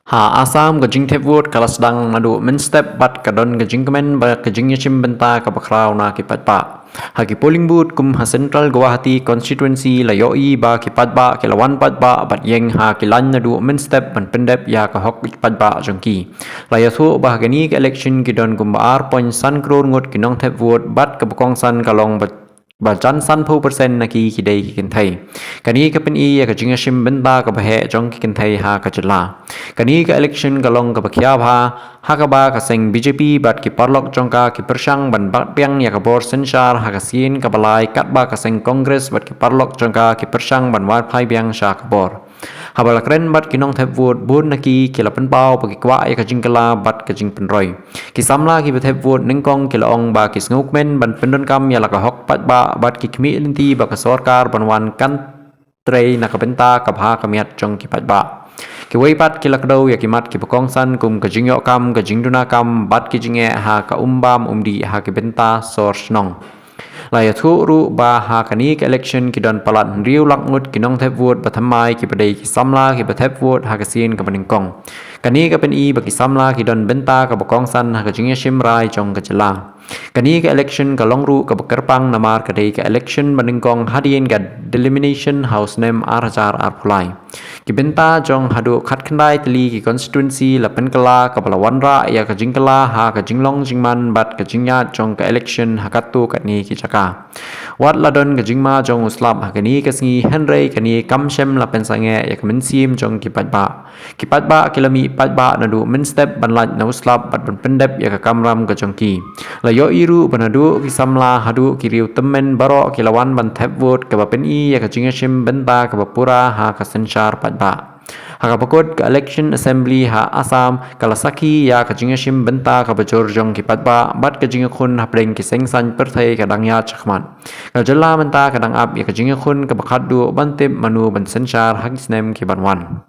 Ha Asam gajing tepwot kala sedang nadu men step bat kadon gajing kemen ba gajing yachim benta ka bakrau na kipat pa. Hagi polling booth kum ha central Guwahati constituency layoi ba kipat ba kilawan pat ba bat yeng ha kilan nadu men step ban pendep ya ka hok kipat ba jongki. Layathu ba gani ke election kidon gumbaar point san kror ngot kinong tepwot bat ka bukong san kalong bat Bajan san phu persen naki kidai kikin thai. Kani ka pen i ya ka jinga shim benda ka bahe jong kikin thai ha ka chila. Kani ka election ka long ka bakhya bha ha ka ba ka seng BJP bat ki parlok jong ka ki persang ban bat piang ya ka bor senchar ha ka sin ka balai kat ba ka seng congress bat ki parlok jong ka ki persang ban wat phai biang sha ka bor. Habalak ren bat kinong thep vot bun naki kila pen pau pagi kwa ya ka jingkala bat ka jing pen roy. Ki samla ki thep vot ningkong kila ong ba ki nguk men ban pendon kam ya la ka hok pat ba bat ki kmi linti ba ka sarkar ban wan kan trei na ka benta ka bha ka miat jong ki pat ba. Ki wei pat ki lakdo ya ki mat ki pokong san kum ka jingyo kam ka jingduna kam bat ki jinge ha ka umbam umdi ha ki benta sor snong. Laya thu ru ba ha kani ke election ki don palat riu lak ngut ki nong thep vot bathamai ki padai ki samla ki bathep vot ha ka sin ka baning kong. Kani ka pen i ba ki samla ki don benta ka bokong san ha ka jingya shim rai chong ka chela. Kani ka election ka long ru ka bakarpang namar ka dei ka election baning kong hadien ka delimitation house name arjar arpulai. Ki benta jong hadu khat khandai tali ki constituency la pen kala ka balawan ra ya ka jingkala ha ka jinglong jingman bat ka jingya jong ka election hakatu kani ki chaka. Wat ladon ka jingma jong uslap ha kani ka singi henrei kani kam shem la pen sange ya ka mensim jong ki patba. Ki patba kilami patba nadu men step ban lat na uslap bat ban pendep ya ka kamram ka jong ki. La yo iru banadu ki samla hadu ki riu temen baro ki lawan ban thep vot ka ba pen i ya ka jingya shim benta ka bapura ha ka senchar patba. Haka pakot ka election assembly ha Assam kalasaki ya ka jinga shim benta ka bajor jong ki patba bat ka jinga khun ha preng ki sengsan perthai ka dangya chakman. Ka jalla menta ka dang ap ya ka jinga khun ka bakhat du bantip manu ban senchar hak snem ki banwan.